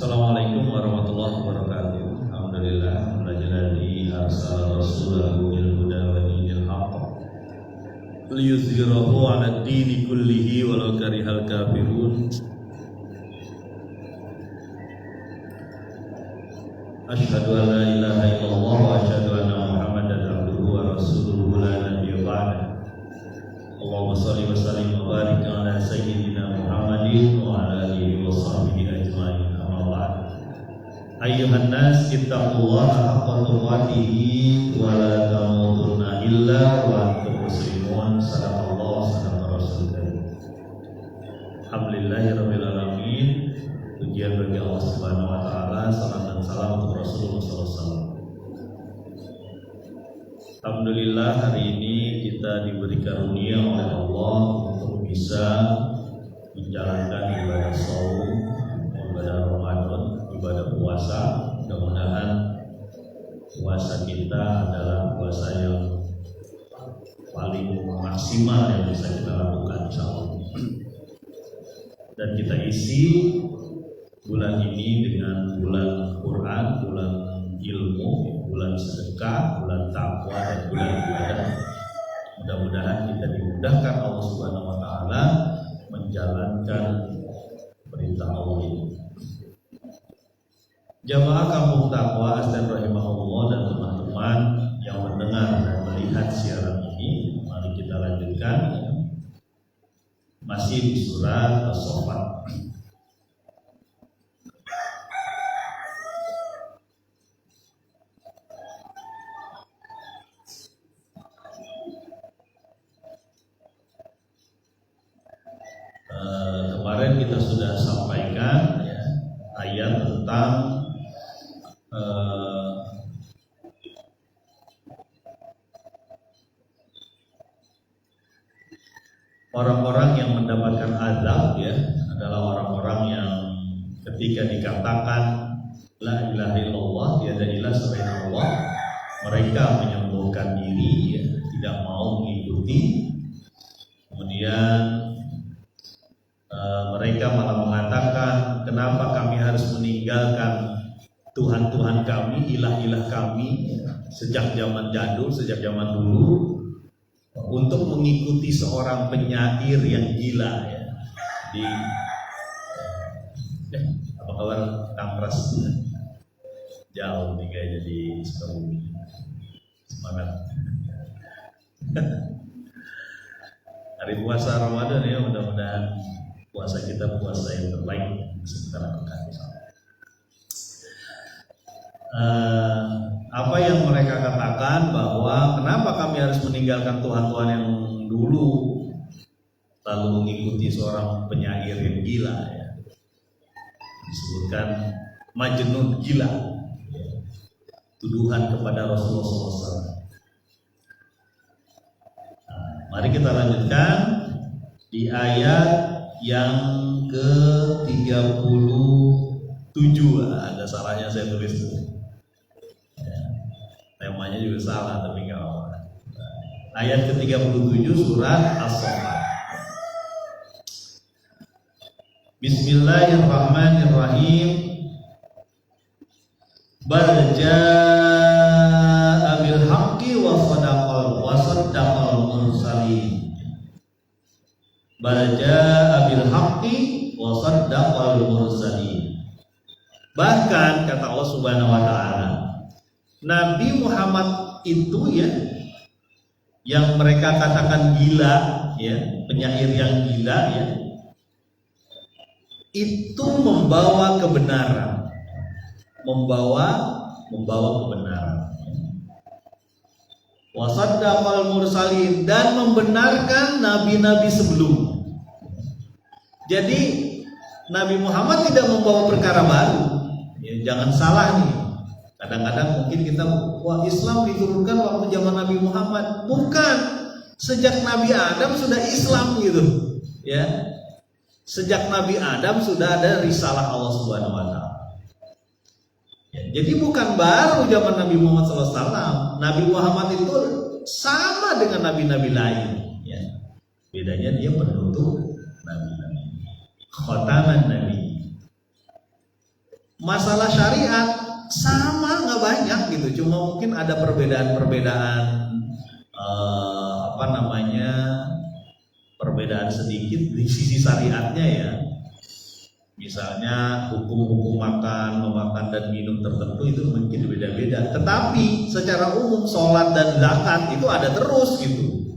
Assalamualaikum warahmatullahi wabarakatuh. Alhamdulillah alladzi arsala rasulahu bil huda wa dinil haqq liyuzhirahu 'ala ad-dini kullihi walau karihal kafirun. Asyhadu an la ilaha illallah wa asyhadu anna Muhammadan abduhu wa rasuluhu la nabiyya ba'da. Allahumma shalli wa sallim wa barik ala sayyidina Muhammadin wa ala alihi wa sahbihi ajma'in. Ayyuhan nas ittaqullaha haqqa tuqatih wa la tamutunna illa wa antum muslimun. Sadaqallahu sadaqa rasulullah. Alhamdulillahirabbil alamin. Pujian bagi Allah Subhanahu wa taala, salam dan salam untuk Rasulullah sallallahu alaihi wasallam. Alhamdulillah hari ini kita diberi karunia oleh Allah untuk bisa menjalankan ibadah shaum, ibadah Ramadan, ibadah puasa. Mudah-mudahan puasa kita adalah puasa yang paling maksimal yang bisa kita lakukan insyaallah. Dan kita isi bulan ini dengan bulan Quran, bulan ilmu, bulan sedekah, bulan takwa, dan bulan ibadah. Mudah-mudahan kita dimudahkan Allah Subhanahu wa taala menjalankan perintah Allah ini. Jamaah Kampung Takwa Asdan rahimahullah dan teman-teman yang mendengar dan melihat siaran ini, mari kita lanjutkan masih di surat As-Saffat. Kemarin kita sudah sampaikan ya, ayat tentang orang-orang yang mendapatkan azab ya adalah orang-orang yang ketika dikatakan la ilaha illallah, tiada ilah selain Allah, mereka menyembuhkan diri ya, tidak mau mengikuti. Kemudian mereka malah mengatakan, kenapa kami harus meninggalkan Tuhan-Tuhan kami, ilah-ilah kami sejak zaman jadul, sejak zaman dulu, untuk mengikuti seorang penyair yang gila ya. Apa kabar Kang Pras? Jauh nih kayaknya di Sukabumi. Semangat. Hari puasa Ramadan ya, mudah-mudahan puasa kita puasa yang terbaik yang bisa kita lakukan. Apa yang mereka katakan bahwa kenapa kami harus meninggalkan Tuhan-Tuhan yang dulu lalu mengikuti seorang penyair yang gila ya. Disebutkan majnun gila ya. Tuduhan kepada Rasulullah SAW. Mari kita lanjutkan di ayat yang ke-37. Ada salahnya saya tulis dulu. Temanya juga salah tapi enggak apa-apa. Ayat ke-37 surat As-Saffat. Bismillahirrahmanirrahim. Bal jaa'a bil haqqi wa saddaqal mursalin. Bal jaa'a bil haqqi wa saddaqal mursalin. Bahkan kata Allah Subhanahu wa taala, Nabi Muhammad itu ya, yang mereka katakan gila ya, penyair yang gila ya, itu membawa kebenaran, membawa kebenaran. Wa saddaqal mursalin, dan membenarkan nabi-nabi sebelum. Jadi Nabi Muhammad tidak membawa perkara baru. Ya, jangan salah nih. Kadang-kadang mungkin kita, wah Islam diturunkan waktu zaman Nabi Muhammad. Bukan, sejak Nabi Adam sudah Islam gitu ya. Sejak Nabi Adam sudah ada risalah Allah Subhanahu wa taala ya, jadi bukan baru zaman Nabi Muhammad SAW. Nabi Muhammad itu sama dengan nabi-nabi lain ya. Bedanya dia penutup nabi-nabi, khataman nabi. masalah syariat sama, nggak banyak gitu. Cuma mungkin ada perbedaan-perbedaan perbedaan sedikit di sisi syariatnya ya. Misalnya hukum-hukum memakan dan minum tertentu itu mungkin beda-beda. Tetapi secara umum sholat dan zakat itu ada terus gitu.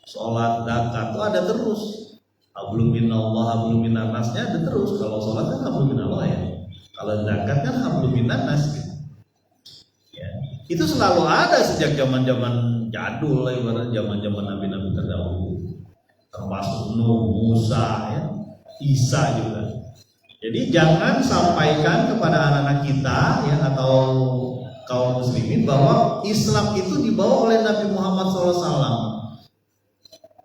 Sholat zakat itu ada terus. Hablum minallah, hablum minannasnya ada terus. Kalau sholat kan hablum minallah ya. Kalau zakat kan hablum minannas gitu. Ya. Itu selalu ada sejak zaman-zaman jadul lah, ibarat zaman-zaman nabi-nabi terdahulu. Termasuk Nuh, Musa, ya, Isa juga. Jadi jangan sampaikan kepada anak-anak kita ya atau kaum muslimin bahwa Islam itu dibawa oleh Nabi Muhammad SAW.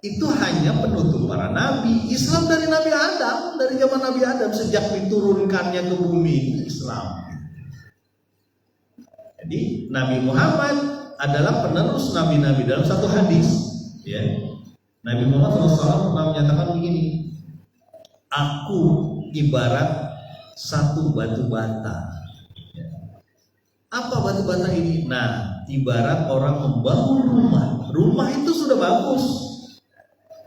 Itu hanya penutup para nabi. Islam dari Nabi Adam, dari zaman Nabi Adam sejak diturunkannya ke bumi Islam. Jadi Nabi Muhammad adalah penerus nabi-nabi dalam satu hadis. Ya. Nabi Muhammad SAW pernah menyatakan begini, aku ibarat satu batu bata. Apa batu bata ini? Nah, ibarat orang membangun rumah. Rumah itu sudah bagus.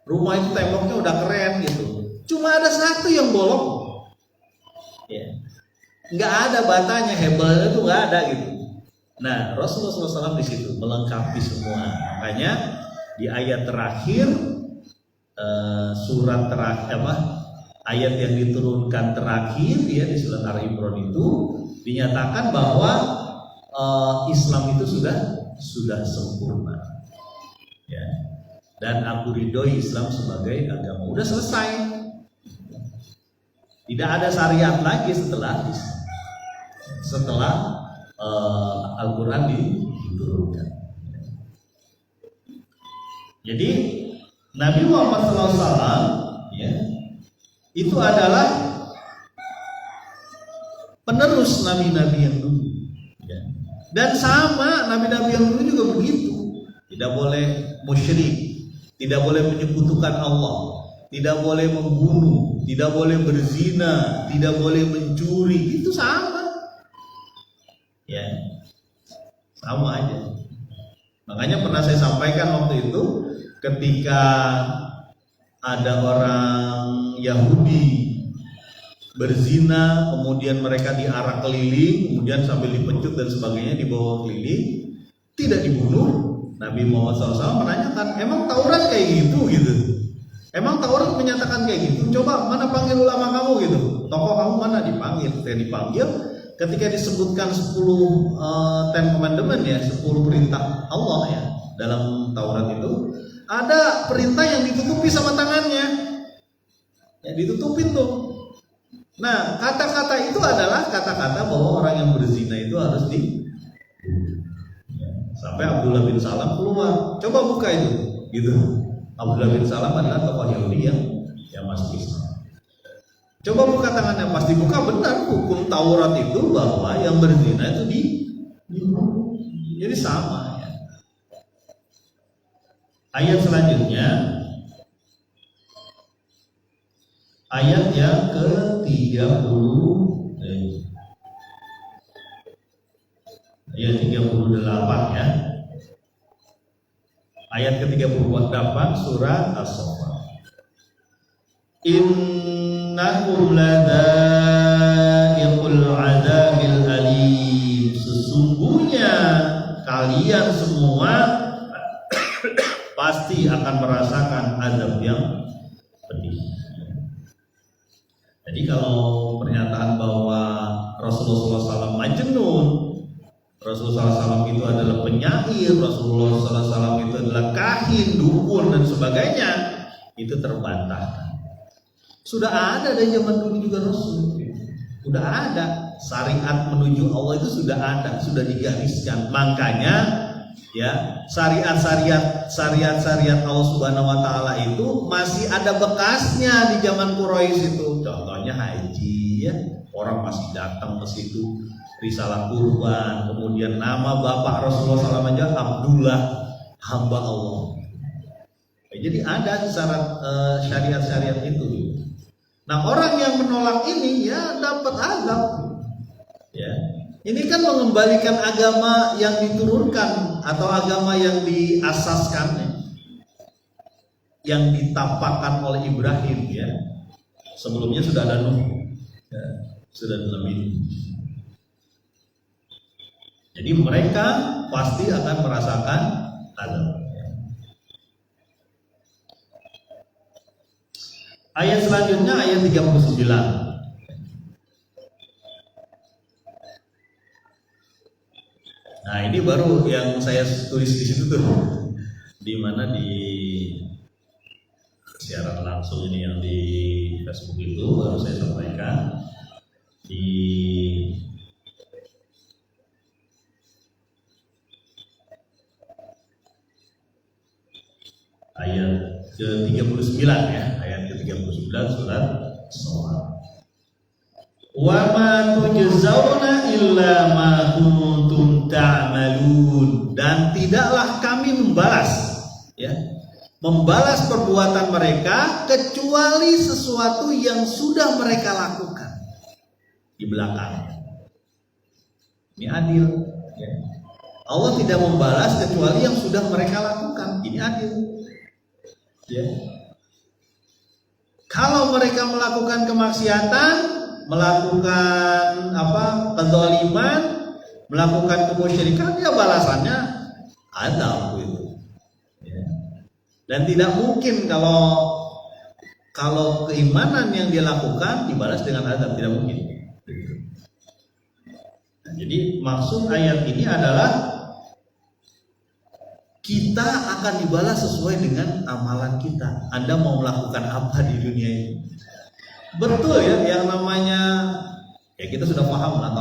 Rumah itu temboknya udah keren gitu. Cuma ada satu yang bolong. Ya. Nggak ada batanya, hebelnya itu nggak ada gitu. Nah, Rasulullah SAW di situ melengkapi semua. Makanya di ayat terakhir surat terakhir ayat yang diturunkan terakhir ya di surat Al-Imran itu dinyatakan bahwa Islam itu sudah sempurna ya, dan aku ridhoi Islam sebagai agama. Udah selesai, tidak ada syariat lagi setelah Al-Quran diturunkan. Jadi Nabi Muhammad SAW ya, itu adalah penerus nabi-nabi yang dulu ya. Dan sama nabi-nabi yang dulu juga begitu. Tidak boleh musyrik, tidak boleh menyekutukan Allah, tidak boleh membunuh, tidak boleh berzina, tidak boleh mencuri. Itu sama ya, sama aja. Makanya pernah saya sampaikan waktu itu, ketika ada orang Yahudi berzina, kemudian mereka diarak keliling, kemudian sambil dipecut dan sebagainya dibawa keliling, tidak dibunuh. Nabi Muhammad SAW menanyakan, emang Taurat kayak gitu? Emang Taurat menyatakan kayak gitu? Coba mana panggil ulama kamu gitu, tokoh kamu mana? Dipanggil. Saya dipanggil. Ketika disebutkan 10 Ten Commandment ya, 10 perintah Allah ya dalam Taurat itu, ada perintah yang ditutupi sama tangannya. Ya ditutupin tuh. Nah, kata-kata itu adalah kata-kata bahwa orang yang berzina itu harus ya. Sampai Abdullah bin Salam keluar. Coba buka itu, gitu. Abdullah bin Salam adalah tokoh Yahudi yang masuk Islam. Coba buka tangannya, pasti buka, benar hukum Taurat itu bahwa yang berzina itu dibunuh. Jadi sama ya. Ayat selanjutnya, ayat yang ke-30, ayat 38 ya. Ayat ke-38 surah As-Saffat. Innakum ladza'iqul 'adzabil alim. Sesungguhnya kalian semua pasti akan merasakan azab yang pedih. Jadi kalau pernyataan bahwa Rasulullah SAW majnun, Rasulullah SAW itu adalah penyair, Rasulullah SAW itu adalah kahin, dukun dan sebagainya, itu terbantahkan. Sudah ada dari zaman dulu juga Rasul. Sudah ada syariat menuju Allah itu sudah ada, sudah digariskan. Makanya ya syariat Allah Subhanahu wa taala itu masih ada bekasnya di zaman Quraisy itu. Contohnya haji ya, orang masih datang ke situ, risalah kurban, kemudian nama bapak Rasulullah SAW aja Abdullah, hamba Allah. Jadi ada syarat syariat-syariat itu. Nah, orang yang menolak ini ya dapat azab. Ini kan mengembalikan agama yang diturunkan atau agama yang diasaskan, yang ditapakkan oleh Ibrahim ya. Sebelumnya sudah ada Nuh, ya, sudah ada Nabi Nuh. Jadi mereka pasti akan merasakan azab. Ayat selanjutnya ayat 39. Nah, ini baru yang saya tulis di situ tuh. Di mana di siaran langsung ini yang di Facebook itu baru saya sampaikan di ayat ke-39 ya, ayat ke-39 surat As-Salat. Wa ma tujzauna illa ma kuntum ta'malun, dan tidaklah kami membalas ya, membalas perbuatan mereka kecuali sesuatu yang sudah mereka lakukan di belakang. Ini adil ya. Allah tidak membalas kecuali yang sudah mereka lakukan. Ini adil. Ya. Kalau mereka melakukan kemaksiatan, melakukan kezaliman, melakukan kemusyrikan, ya balasannya azab itu. Ya. Dan tidak mungkin kalau keimanan yang dia lakukan dibalas dengan azab, tidak mungkin. Nah, jadi maksud ayat ini adalah kita akan dibalas sesuai dengan amalan kita. Anda mau melakukan apa di dunia ini? Betul ya, yang namanya ya kita sudah paham lah,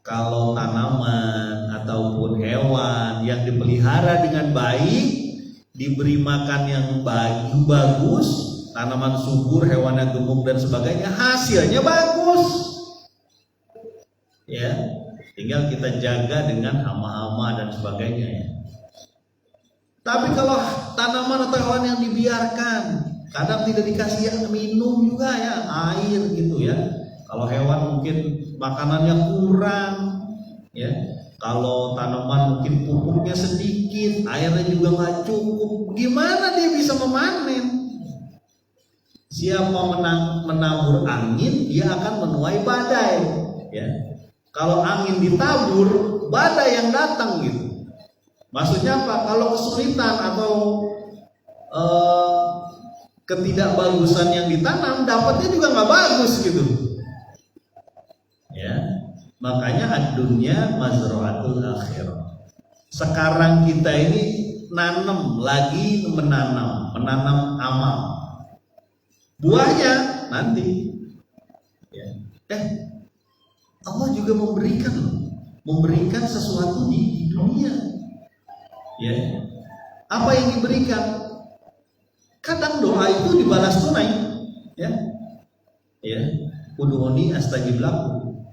kalau tanaman ataupun hewan yang dipelihara dengan baik, diberi makan yang bagus, tanaman subur, hewan yang gemuk dan sebagainya, hasilnya bagus. Ya, tinggal kita jaga dengan hama-hama dan sebagainya ya. Tapi kalau tanaman atau hewan yang dibiarkan, kadang tidak dikasih minum juga ya, air gitu ya. Kalau hewan mungkin makanannya kurang ya. Kalau tanaman mungkin pupuknya sedikit, airnya juga nggak cukup, gimana dia bisa memanen? Siapa menabur angin, dia akan menuai badai ya. Kalau angin ditabur, badai yang datang gitu. Maksudnya apa? Kalau kesulitan atau ketidakbagusan yang ditanam, dapatnya juga nggak bagus gitu. Ya, makanya dunia mazra'atul akhirah. Sekarang kita ini menanam amal. Buahnya nanti. Ya. Allah juga memberikan sesuatu di dunia. Ya, apa yang diberikan? Kadang doa itu dibalas tunai, ya, udhuni astajib lakum.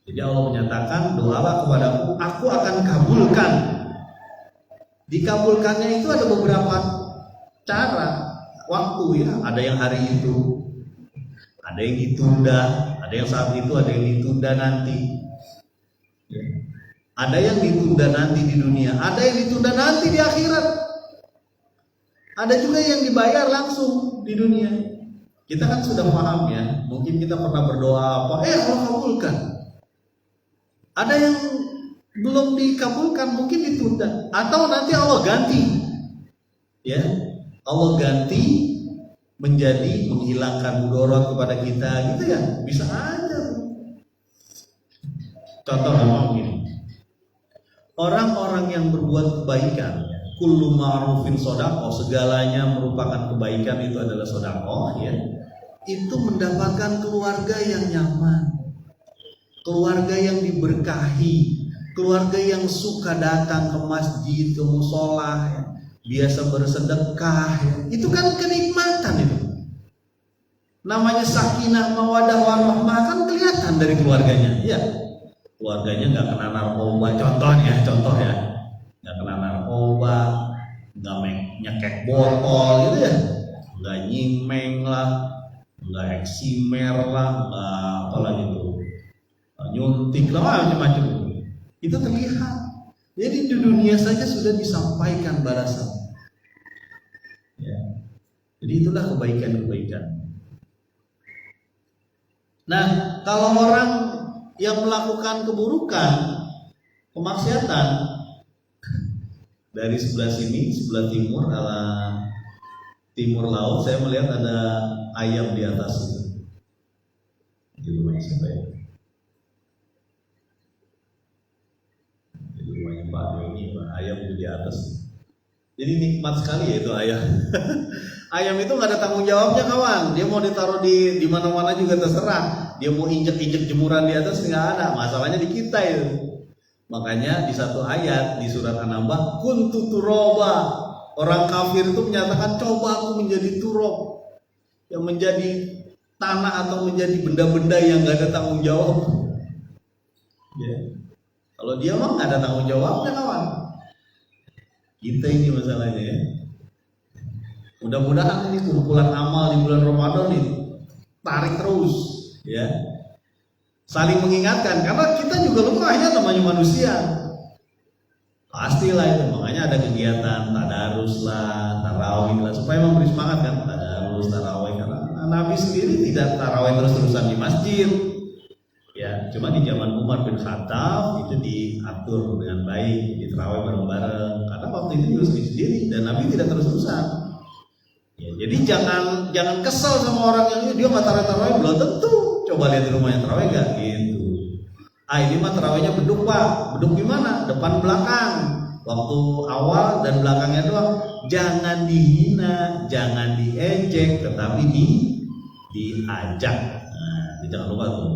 Jadi Allah menyatakan, doalah kepadaku, aku akan kabulkan. Dikabulkannya itu ada beberapa cara, waktu ya. Ada yang hari itu, ada yang ditunda, ada yang saat itu, ada yang ditunda nanti. Ya. Ada yang ditunda nanti di dunia, ada yang ditunda nanti di akhirat. Ada juga yang dibayar langsung di dunia. Kita kan sudah paham ya, mungkin kita pernah berdoa apa, Allah kabulkan. Ada yang belum dikabulkan, mungkin ditunda, atau nanti Allah ganti. Ya, Allah ganti menjadi menghilangkan mudarat kepada kita, gitu ya, bisa aja. Contoh gampang gini. Orang-orang yang berbuat kebaikan, kullu ma'rufin shadaqah, segalanya merupakan kebaikan, itu adalah shadaqah ya. Itu mendapatkan keluarga yang nyaman, keluarga yang diberkahi, keluarga yang suka datang ke masjid, ke musola ya, biasa bersedekah ya. Itu kan kenikmatan itu. Namanya sakinah mawadah warahmah, kan kelihatan dari keluarganya ya. Keluarganya nggak kena narkoba, contoh ya, nggak kena narkoba, nggak nyekek botol gitu ya, nggak nyimeng lah, nggak eksimer lah, nggak apa lagi tuh, nyuntik lah macam-macam. Itu terlihat. Jadi di dunia saja sudah disampaikan balasan. Ya. Jadi itulah kebaikan-kebaikan. Nah, kalau orang yang melakukan keburukan, kemaksiatan, dari sebelah sini, sebelah timur, ala timur laut, saya melihat ada ayam di atas itu. Di rumah siapa ya? Di rumahnya Pak Doni, ayam itu di atas. Jadi nikmat sekali ya itu ayam. Ayam itu nggak ada tanggung jawabnya kawan. Dia mau ditaruh di mana-mana juga terserah. Dia mau injek-injek jemuran di atas nggak ada. Masalahnya di kita itu. Makanya di satu ayat di surat An-Naba, kuntu turoba. Orang kafir itu menyatakan, coba aku menjadi turab, yang menjadi tanah atau menjadi benda-benda yang nggak ada tanggung jawab. Ya. Kalau dia mah nggak ada tanggung jawabnya kawan. Kita ini masalahnya ya. Mudah-mudahan ini kumpulan amal di bulan Ramadan ini tarik terus, ya. Saling mengingatkan karena kita juga lemah ya, namanya manusia. Pastilah itu, makanya ada kegiatan tadarus lah, tarawih lah, supaya memberi semangat kan, tadarus, tarawih. Karena Nabi sendiri tidak tarawih terus-terusan di masjid, ya. Cuma di zaman Umar bin Khattab itu diatur dengan baik, di tarawih bareng-bareng. Karena waktu itu juga sendiri dan Nabi tidak terus-terusan. Ya, jadi jangan kesel sama orang yang dia nggak tarawih, belum tentu. Coba lihat di rumahnya tarawih nggak gitu. Ini mah tarawihnya beduk pak, beduk gimana? Depan belakang, waktu awal dan belakangnya doang. Jangan dihina, jangan diejek, tetapi diajak. Nah, jangan lupa tuh.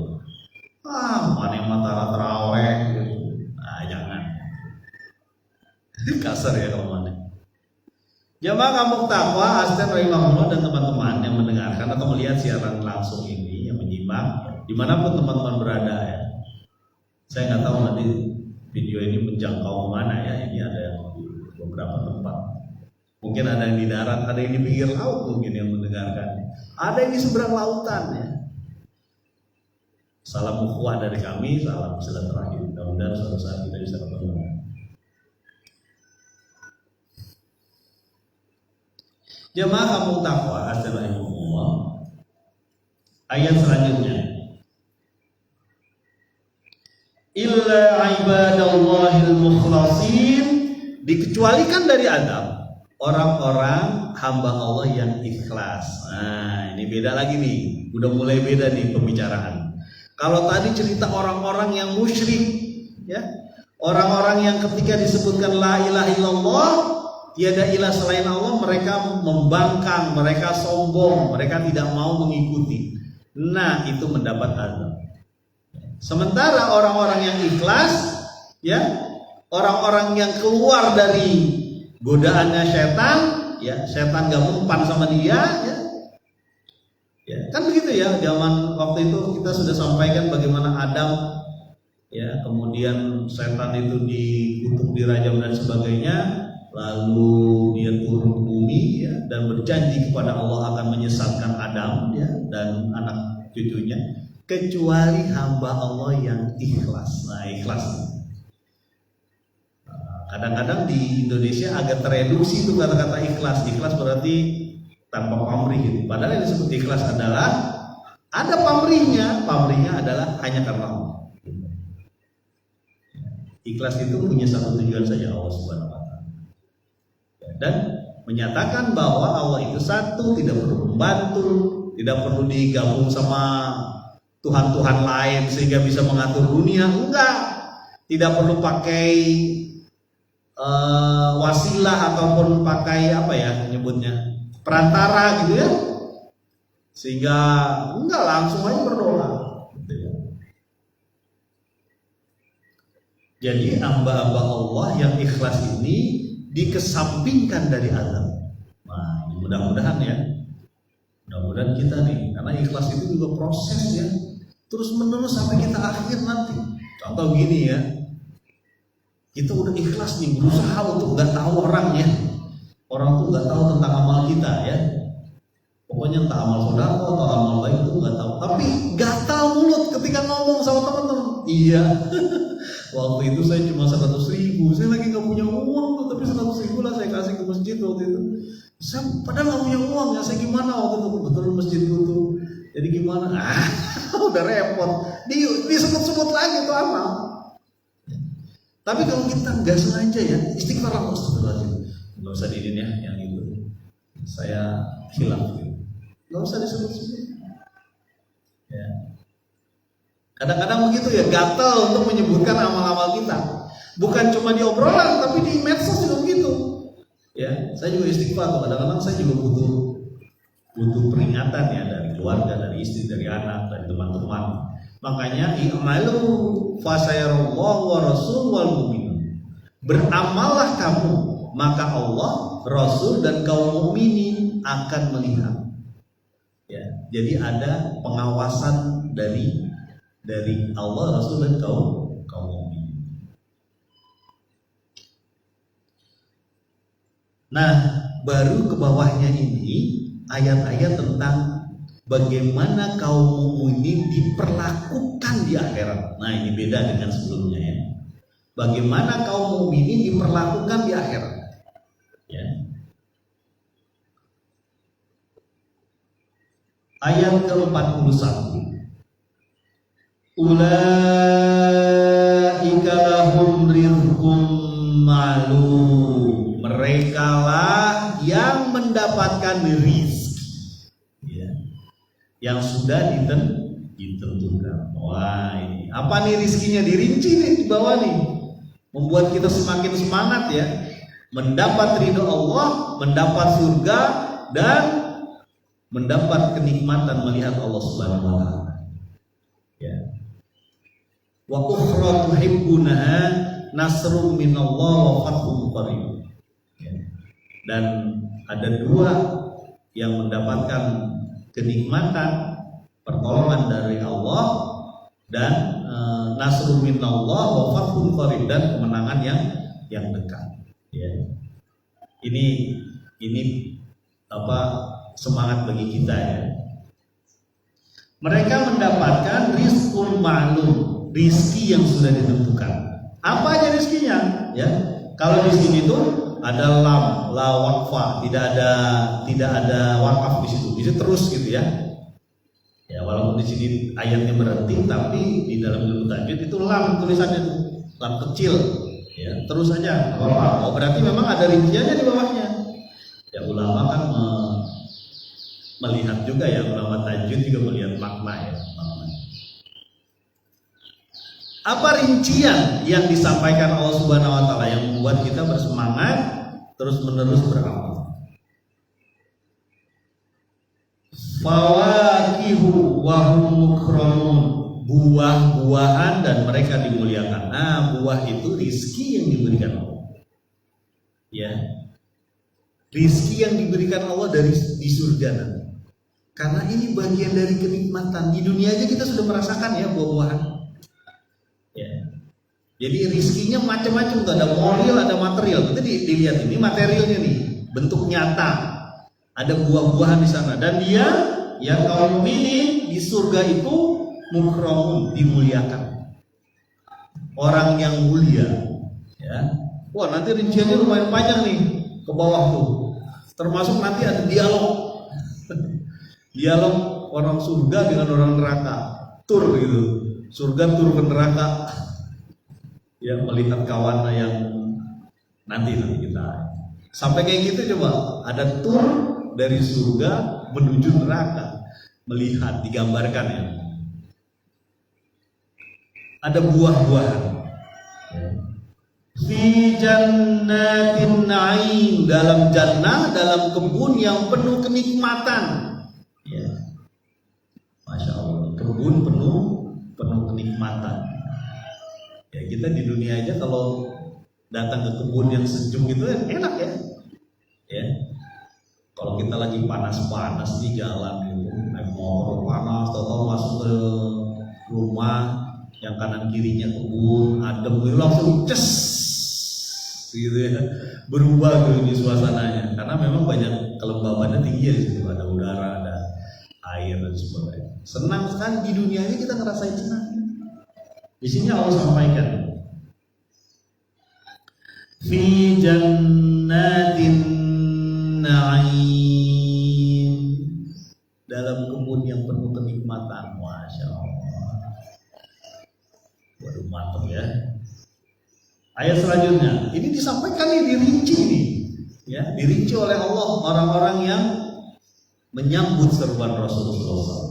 Mana yang mah tarawih gitu. Jangan. Kasar ya kalau mana. Jamaah kampung takwa, Asisten rahimahullah dan teman-teman yang mendengarkan atau melihat siaran langsung ini, yang menyimak dimanapun teman-teman berada ya. Saya nggak tahu nanti video ini menjangkau kemana ya. Ini ada yang di beberapa tempat. Mungkin ada yang di darat, ada yang di pinggir laut mungkin yang mendengarkan. Ada yang di seberang lautan ya. Salam ukhuwah dari kami, salam silaturahim. Mudah-mudahan suatu saat kita bisa ketemu. Jamaah kampung takwa, astagfirullah. Ayat selanjutnya. Illa ibadallahil mukhlasin, dikecualikan dari azab orang-orang hamba Allah yang ikhlas. Nah, ini beda lagi nih. Udah mulai beda nih pembicaraan. Kalau tadi cerita orang-orang yang musyrik, ya. Orang-orang yang ketika disebutkan la ilaha illallah, tiada ilah selain Allah, mereka membangkang, mereka sombong, mereka tidak mau mengikuti. Nah, itu mendapat azab. Sementara orang-orang yang ikhlas, ya, orang-orang yang keluar dari godaannya setan, ya, setan gak mempan sama dia, ya. Ya, kan begitu ya. Zaman waktu itu kita sudah sampaikan bagaimana Adam, ya, kemudian setan itu dikutuk, dirajam dan sebagainya. Lalu dia turun ke bumi ya, dan berjanji kepada Allah akan menyesatkan Adam ya, dan anak cucunya, kecuali hamba Allah yang ikhlas. Nah, ikhlas. Kadang-kadang di Indonesia agak tereduksi itu kata-kata ikhlas. Ikhlas berarti tanpa pamrih gitu. Padahal yang disebut ikhlas adalah ada pamrihnya. Pamrihnya adalah hanya karena Allah. Ikhlas itu punya satu tujuan saja, Allah Subhanahu wa Ta'ala. Dan menyatakan bahwa Allah itu satu, tidak perlu membantu, tidak perlu digabung sama Tuhan-Tuhan lain sehingga bisa mengatur dunia. Enggak, tidak perlu pakai wasilah ataupun pakai apa ya menyebutnya, perantara gitu ya, sehingga enggak, langsung aja berdoa. Jadi hamba-hamba Allah yang ikhlas ini dikesampingkan dari azab. Nah, mudah-mudahan ya, mudah-mudahan kita nih, karena ikhlas itu juga proses ya, terus menerus sampai kita akhir nanti. Contoh gini ya, kita udah ikhlas nih, berusaha untuk nggak tahu orang ya, orang tuh nggak tahu tentang amal kita ya, pokoknya entah amal saudara atau amal baik itu nggak tahu, tapi gatal mulut ketika ngomong sama teman-teman. iya. Waktu itu saya cuma 100.000, saya lagi nggak punya uang tuh, tapi 100.000 lah saya kasih ke masjid waktu itu. Saya padahal nggak punya uang ya, saya gimana waktu itu kebetulan masjid tuh. Jadi gimana? Udah repot. Disebut-sebut lagi tuh amal. Tapi kalau kita nggak sengaja ya, istighfar lah, astagfirullahaladzim. Nggak usah diinin ya, yang itu. Saya hilang. Nggak usah disebut-sebut. Ya. Kadang-kadang begitu ya, gatal untuk menyebutkan amal-amal kita. Bukan cuma di obrolan, tapi di medsos juga begitu. Ya, saya juga istighfar. Kadang-kadang saya juga butuh peringatan ya dari keluarga, dari istri, dari anak, dari teman-teman. Makanya i'malu fasayarallahu wa rasul wal mu'minun. Beramallah kamu, maka Allah, Rasul dan kaum mukminin akan melihat. Ya, jadi ada pengawasan dari Allah, Rasul dan kaum mukminin. Nah, baru ke bawahnya ini ayat-ayat tentang bagaimana kaum mukminin diperlakukan di akhirat. Nah, ini beda dengan sebelumnya ya. Bagaimana kaum mukminin diperlakukan di akhirat. Ya. Ayat ke-41. Ulaika lahum rizqum ma'lum. Merekalah yang mendapatkan rizki ya, yang sudah ditentukan. Wah, ini apa nih rizkinya, dirinci nih di bawah nih, membuat kita semakin semangat ya, mendapat ridho Allah, mendapat surga, dan mendapat kenikmatan melihat Allah Subhanahu wa taala. Ya. Wa ukhra tuhibbunaha nasrun minallah wa fathun qarib. Ya. Dan ada dua yang mendapatkan kenikmatan, pertolongan dari Allah, dan nasrun minallah wa fathun qarib, dan kemenangan yang dekat. Ya. Ini semangat bagi kita ya. Mereka mendapatkan rizqul ma'lum, rizki yang sudah ditentukan. Apa aja rizkinya? Ya, kalau di sini tuh ada lam, la waqfa, tidak ada wakaf di situ. Bisa terus gitu ya. Ya, walaupun di sini ayatnya berhenti, tapi di dalam ilmu tajwid itu lam tulisannya tuh, lam kecil. Ya, terus aja. Oh, berarti memang ada rinciannya di bawahnya. Ya, ulama kan melihat juga ya, ulama tajwid juga melihat makna ya. Apa rincian yang disampaikan Allah Subhanahu wa taala yang membuat kita bersemangat terus-menerus beramal? Fawakihu wa hum mukramun, buah-buahan dan mereka dimuliakan. Nah, buah itu rizki yang diberikan Allah. Ya. Rizki yang diberikan Allah di surga nanti. Karena ini bagian dari kenikmatan. Di dunia aja kita sudah merasakan ya buah-buahan. Ya. Jadi rizkinya macam-macam tuh, ada moral, ada material. Kita dilihat ini materialnya nih, bentuk nyata. Ada buah-buahan di sana, dan dia yang kaum mukminin di surga itu mukramun, dimuliakan. Orang yang mulia. Ya. Wah, nanti rinciannya lumayan panjang nih ke bawah tuh. Termasuk nanti ada dialog. Dialog orang surga dengan orang neraka. Tur gitu. Surga tur ke neraka, ya, melihat kawannya yang nanti kita sampai kayak gitu. Coba ada tur dari surga menuju neraka, melihat, digambarkan ya. Ada buah-buahan fi jannatin na'im, dalam jannah, dalam kebun yang penuh kenikmatan ya. Masya Allah, kebun penuh kenikmatan. Ya, kita di dunia aja kalau datang ke kebun yang sejuk itu enak ya. Ya. Kalau kita lagi panas-panas di jalan gitu, naik motor panas, atau masuk ke rumah yang kanan kirinya kebun, adem gitu, langsung ces gitu ya. Berubah tuh di suasananya, karena memang banyak kelembabannya tinggi di situ, ada udara, ada air dan sebagainya. Senang sekali di dunianya, kita ngerasain senang. Di sini Allah sampaikan fi jannatin na'im, dalam kebun yang penuh kenikmatan. Masya Allah. Waduh, mantap ya. Ayat selanjutnya, ini disampaikan nih, dirinci nih, ya, dirinci oleh Allah orang-orang yang menyambut seruan Rasulullah SAW.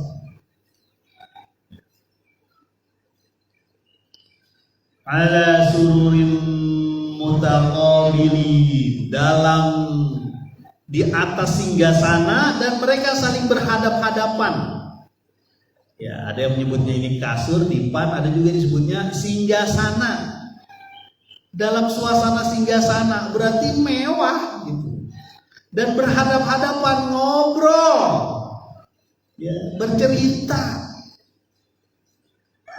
Ala sururin mutaqabili, dalam di atas singgasana dan mereka saling berhadap-hadapan. Ya, ada yang menyebutnya ini kasur, dipan, ada juga disebutnya singgasana. Dalam suasana singgasana berarti mewah gitu. Dan berhadap-hadapan, ngobrol. Ya, bercerita.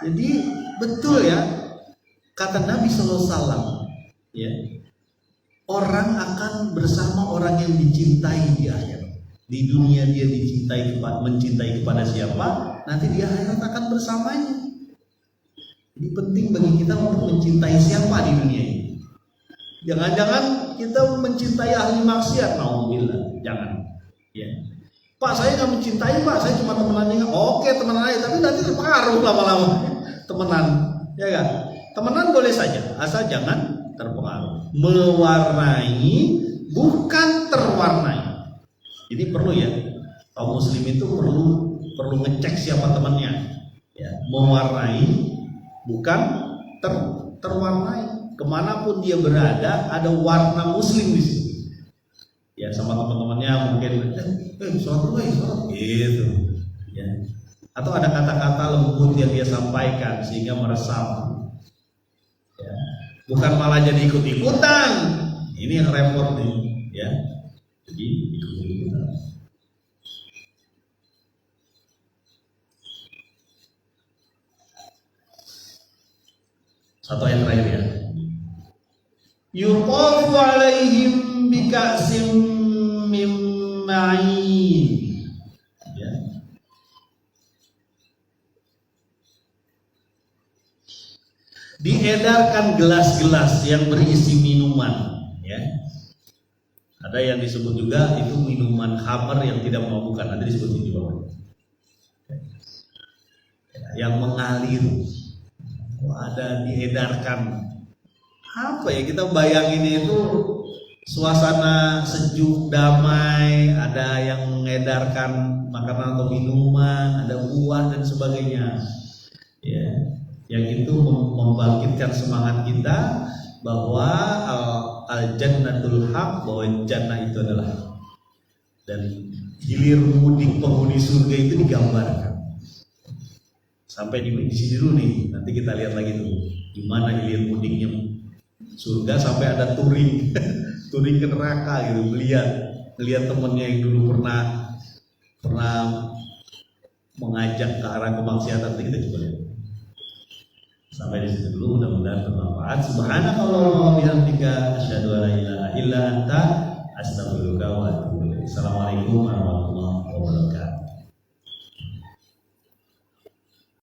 Jadi betul ya, kata Nabi SAW, ya, orang akan bersama orang yang dicintai di akhirat. Di dunia dia mencintai kepada siapa, nanti di akhirat akan bersamanya. Jadi penting bagi kita untuk mencintai siapa di dunia ini. Jangan-jangan kita mencintai ahli maksiat, nauzubillah, jangan. Ya. Pak, saya nggak mencintai, Pak, saya cuma temenan aja. Oke, temenan aja, tapi nanti terpengaruh lama-lama. Temenan, ya kan? Temenan boleh saja, asal jangan terpengaruh. Mewarnai, bukan terwarnai. Jadi perlu ya, kaum muslim itu perlu ngecek siapa temannya. Ya, mewarnai, bukan terwarnai. Kemanapun dia berada, ada warna muslim di situ. Ya, sama teman-temannya mungkin, sholat, gitu. Ya. Atau ada kata-kata lembut yang dia sampaikan sehingga meresap. Ya. Bukan malah jadi ikut-ikutan. Ini yang repot nih, ya. Jadi ikut-ikutan. Satu yang terakhir ya. Yuqafu alaihim bika'sim min ma'in. Ya. Diedarkan gelas-gelas yang berisi minuman, ya. Ada yang disebut juga itu minuman khamar yang tidak memabukkan, ada disebut di bawah. Yang mengalir. Ada diedarkan. Apa ya, kita bayangin itu suasana sejuk damai, ada yang mengedarkan makanan atau minuman, ada buah dan sebagainya. Ya, yang itu membangkitkan semangat kita bahwa al-jannatul haq, bahwa jannah itu adalah hak. Dan hilir mudik penghuni surga itu digambarkan. Sampai di sini dulu nih, nanti kita lihat lagi tuh gimana hilir mudiknya surga, sampai ada touring touring ke neraka gitu, melihat temennya yang dulu pernah mengajak ke arah kemaksiatan. Kita coba lihat. Sampai di situ dulu, mudah-mudahan bermanfaat. Subhanakallahumma wa bihamdika asyhadu an la ilaha illa anta astaghfiruka wa atubu ilaik. Assalamualaikum warahmatullahi wabarakatuh.